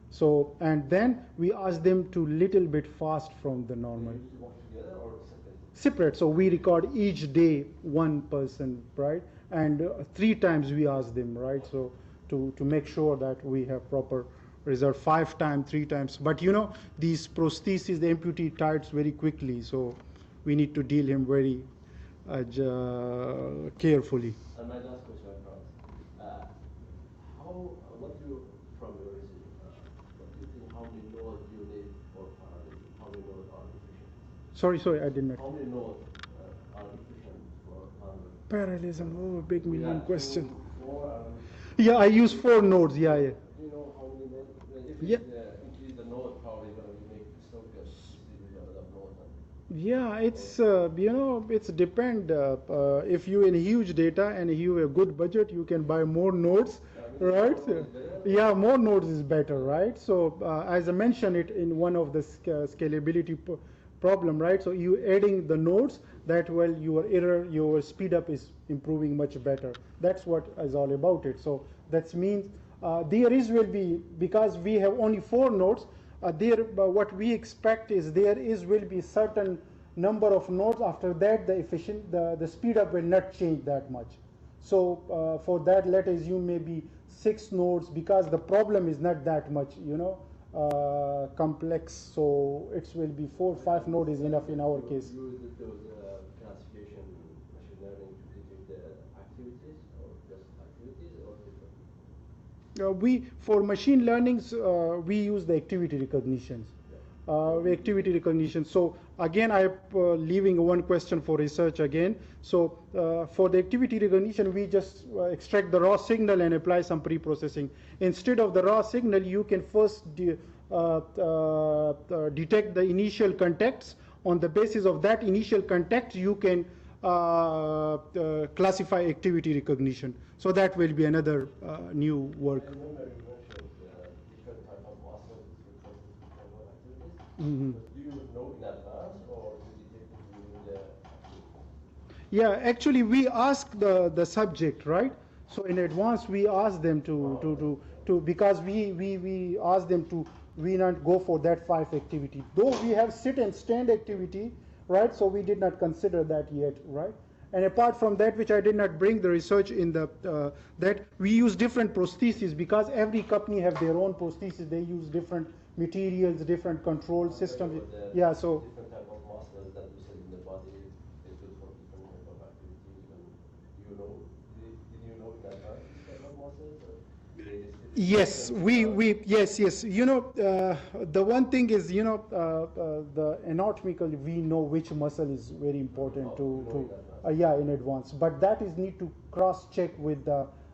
So, and then we asked them to little bit fast from the normal. They usually walk together or separate? Separate, so we record each day 1 person, right? And 3 times we ask them, right? So to make sure that we have proper result, 5 times, 3 times. But these prostheses, the amputee tides very quickly, so we need to deal him very carefully. And my last question, I promise. What do you, from your research, what do you think, how many nodes do you need for parallelism? How many nodes are efficient? Sorry, I did not. How many nodes are efficient for Parallelism, oh, big million question. 4, Yeah, I use 4 nodes, yeah. do you know how many nodes? If Yeah. increase the node, probably going to make so good of nodes. Yeah, it's it's depend. If you in huge data and you have a good budget, you can buy more nodes, right? Yeah, more nodes is better, right? So as I mentioned it in one of the scalability problem, right? So you adding the nodes, that well your speed up is improving much better. That's what is all about it. So that means there will be, because we have only 4 nodes. What we expect is will be certain number of nodes. After that, the speed up will not change that much. So for that, let us assume maybe 6 nodes, because the problem is not that much, complex. So it will be 4 or 5 nodes is enough in our case. Use those classification activities or just activities or different? For machine learnings, we use the activity recognitions. Activity recognition. So again, I'm leaving one question for research again. So for the activity recognition, we just extract the raw signal and apply some pre-processing. Instead of the raw signal, you can first detect the initial contacts. On the basis of that initial contact, you can classify activity recognition. So that will be another new work. I remember you mentioned different type of muscles because different activities. Mhm. But do you know in advance or you detect it during the activity? Yeah, actually, we ask the subject, right? So in advance, we ask them to because we ask them to we not go for that 5 activity. Though we have sit and stand activity, right? So we did not consider that yet, right? And apart from that, which I did not bring the research in the that we use different prostheses because every company have their own prostheses. They use different materials, different control systems. Yeah, so. Different type of muscles that you said in the body is good for different type of activities. And do you know? Did you know in advance this type of muscles? Or Yes, yes. You know, the one thing is, you know, the anatomical, we know which muscle is very important yeah, in advance. But that is need to cross-check with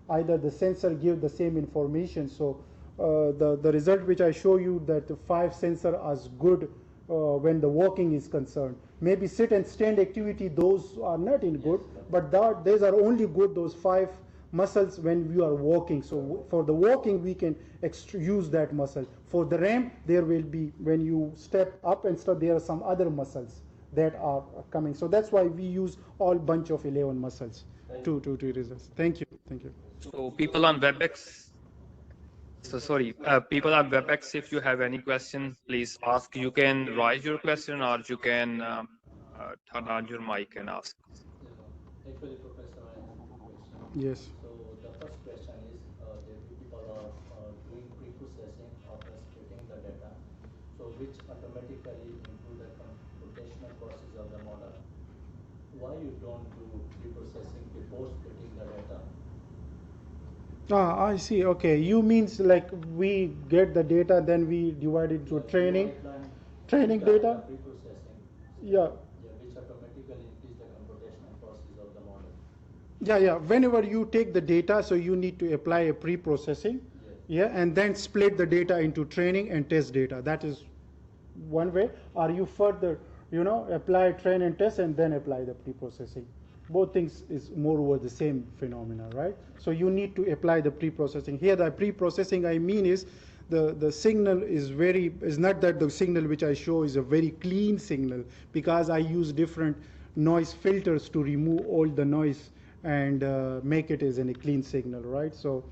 either the sensor give the same information. So the result which I show you that the 5 sensor is good when the walking is concerned. Maybe sit and stand activity, those are not in good, but these are only good, those 5 muscles when you are walking. So for the walking, we can use that muscle. For the RAM, there will be, when you step up and stuff, there are some other muscles that are coming. So that's why we use all bunch of 11 muscles to results. Thank you. So people on WebEx, people on WebEx, if you have any question, please ask. You can write your question or you can turn on your mic and ask. Actually, Professor, I have 2 questions. Yes. So the first question is, there will people are doing pre-processing after splitting the data, so which automatically improve the computational process of the model. Why you don't do pre-processing before splitting the data? I see. Okay, you means like we get the data, then we divide it into training data. Pre-processing. Yeah. Which automatically increase the computational process of the model. Yeah. Whenever you take the data, so you need to apply a pre-processing. Yes. Yeah, and then split the data into training and test data. That is one way. Or you further, you know, apply train and test and then apply the pre-processing. Both things is more over the same phenomena, right? So you need to apply the pre-processing. Here the pre-processing I mean is the signal is not that the signal which I show is a very clean signal, because I use different noise filters to remove all the noise and make it as a clean signal, right? So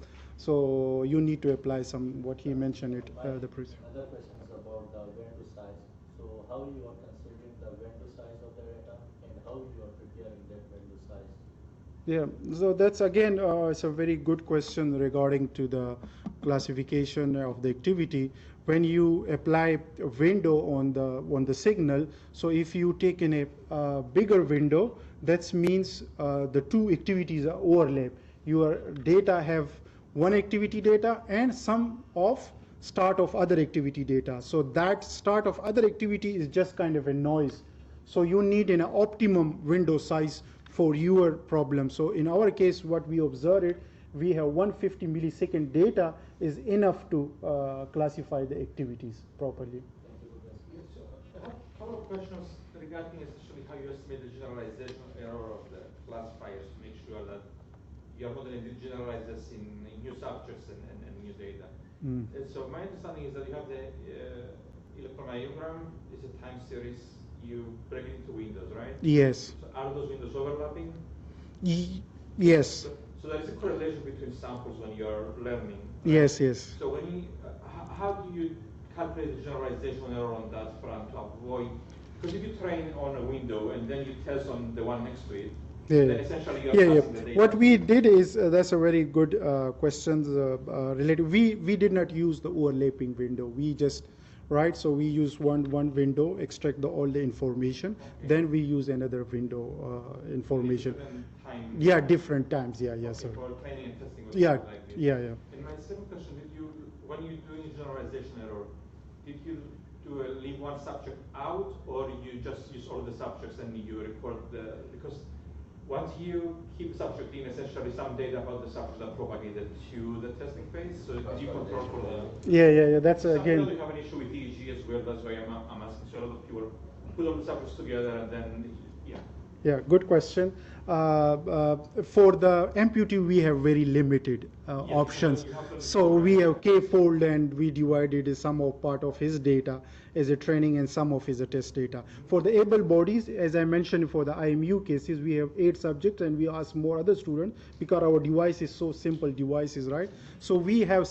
you need to apply some, what he mentioned it, the process. Another question is about the window size. So how you are considering the window size of the data and how you are preparing that window size? Yeah, so that's again, it's a very good question regarding to the classification of the activity. When you apply a window on the signal, so if you take in a bigger window, that means the 2 activities are overlap. Your data have one activity data and some of start of other activity data. So that start of other activity is just kind of a noise. So you need an optimum window size for your problem. So in our case, what we observed, we have 150 millisecond data is enough to classify the activities properly. So I have a couple of questions regarding essentially how you estimate the generalization error of the classifiers to make sure that you are modeling the generalizers in new subjects and new data. And so my understanding is that you have the electromyogram is a time series, you break it into windows, right? Yes. So are those windows overlapping? Yes. So there is a correlation between samples when you are learning. Right? Yes. So when you, how do you calculate the generalization error on that front to avoid? Because if you train on a window and then you test on the one next to it, then essentially you are passing the data. What we did is that's a very good question related. We did not use the overlapping window. We just right? So we use one window, extract all the information, then we use another window information. Different time. Yeah, different times. Yeah, yes, Okay, sir. for training and testing. Yeah, like this. yeah, yeah. And my second question, when you doing generalization error, did you leave one subject out, or you just use all the subjects and you record because once you keep subject in, essentially some data about the subject are propagated to the testing phase, so did you control for the... Yeah. That's again. You have an issue with EEG as well, that's why I'm asking. So a lot of people put all the subjects together and then, yeah. Yeah, good question. For the amputee, we have very limited options. you have to- So we have K-fold, and we divided some of part of his data as a training and some of his test data. For the able bodies, as I mentioned, for the IMU cases, we have 8 subjects, and we ask more other students because our device is so simple devices, right? So we have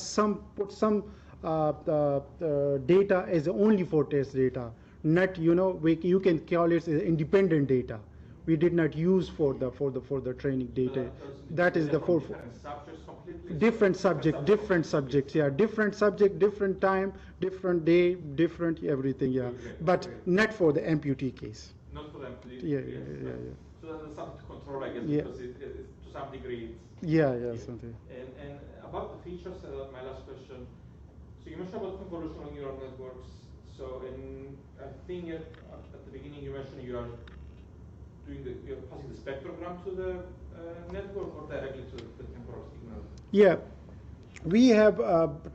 put some data as only for test data. Not, you can call it as independent data. We did not use for the training data. That is the for Different subjects completely? different subjects. Yeah, different subject, different time, different day, different everything. Yeah, but not for the amputee case. Not for them. Yeah. So that's something to control, I guess, Yeah. because it, to some degree it's... Yeah, something. And about the features, my last question. So you mentioned about convolutional neural networks. So I think at the beginning you mentioned you're passing the spectrogram to the network or directly to the temporal signal? Yeah, we have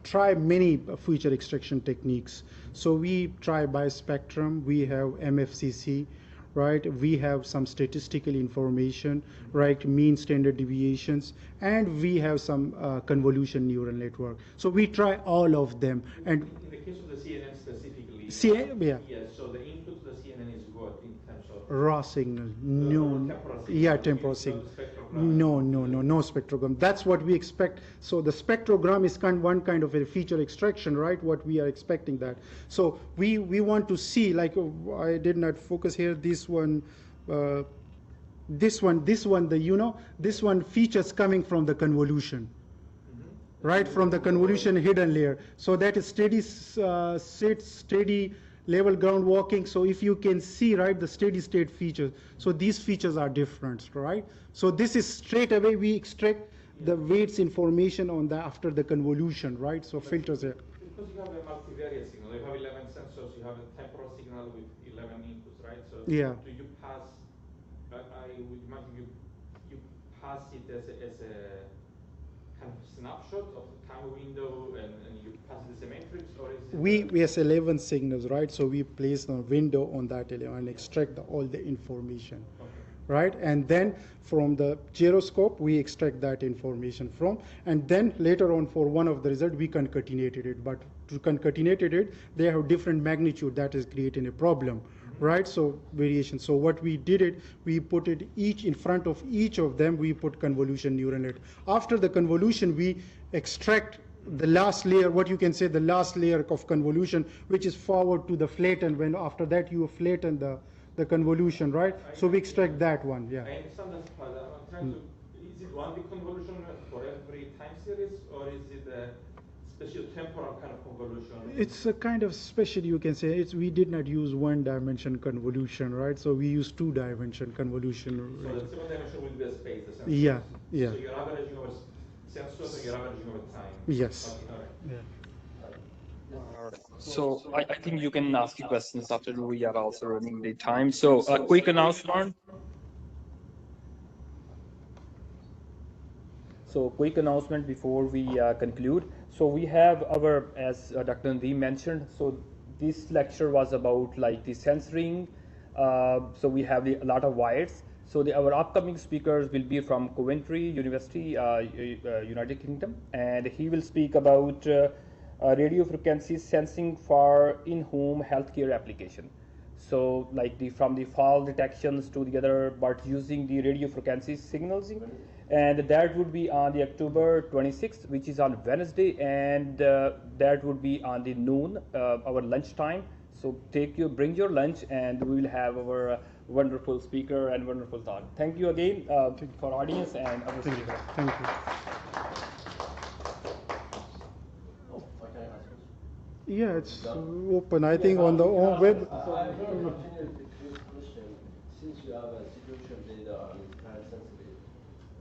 tried many feature extraction techniques. So we try bispectrum, we have MFCC, right? We have some statistical information, right? Mean standard deviations, and we have some convolution neural network. So we try all of them. And in the case of the CNN specifically, yeah. Yes, so the input to the CNN is what in terms of Raw signal, no, temporal signal. yeah, temporal It's not signal. spectrogram. No spectrogram. That's what we expect. So the spectrogram is one kind of a feature extraction, right? What we are expecting that. So we want to see, like I did not focus here. This one, this one features coming from the convolution. Right from the convolution hidden layer. So that is steady level ground walking. So if you can see, right, the steady state features. So these features are different, right? So this is straight away we extract the weights information on the after the convolution, right? So filters here. Because you have a multivariate signal, you have 11 sensors, you have a temporal signal with 11 inputs, right? So Yeah. do you pass, I would imagine you pass it as a kind of snapshot of the time window and you pass it as a matrix, or is it... We has 11 signals, right? So we place the window on that 11 and extract all the information. Okay. Right, and then from the gyroscope we extract that information from, and then later on for one of the result we concatenated it. But to concatenate it, they have different magnitude, that is creating a problem, right? So variation. So what we did it, we put it each in front of each of them. We put convolution neural net. After the convolution, we extract the last layer, what you can say the last layer of convolution, which is forward to the flatten. When after that you flatten the convolution, right? So we extract that one, yeah. I understand that part. I'm trying to, is it one big convolution for every time series, or is it a special temporal kind of convolution? It's a kind of special, you can say. We did not use one dimension convolution, right? So we use 2 dimension convolution. So the second dimension will be a space, the sensors. Yeah. So you're averaging over sensors and you're averaging over time. Yes. Okay, all right. Yeah. So I think you can ask your questions after we are also running the time. So a quick announcement. So quick announcement before we conclude. So we have our, as Dr. Nadeem mentioned, so this lecture was about like the censoring. So we have a lot of wires. So our upcoming speakers will be from Coventry University, United Kingdom, and he will speak about radio frequency sensing for in-home healthcare application. So like from the fall detections to the other, but using the radio frequency signals. And that would be on the October 26th, which is on Wednesday, and that would be on the noon, our lunch time. So bring your lunch, and we will have our wonderful speaker and wonderful talk. Thank you again for audience and our speaker. Thank you. Oh, okay, I ask Yeah, it's Done? open. I think on the web. I want to continue with this question. Since you have a situation data and it's time sensitive,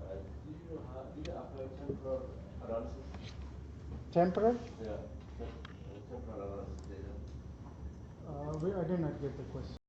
did you apply temporal analysis? Temporal? Yeah, temporal analysis data. I did not get the question.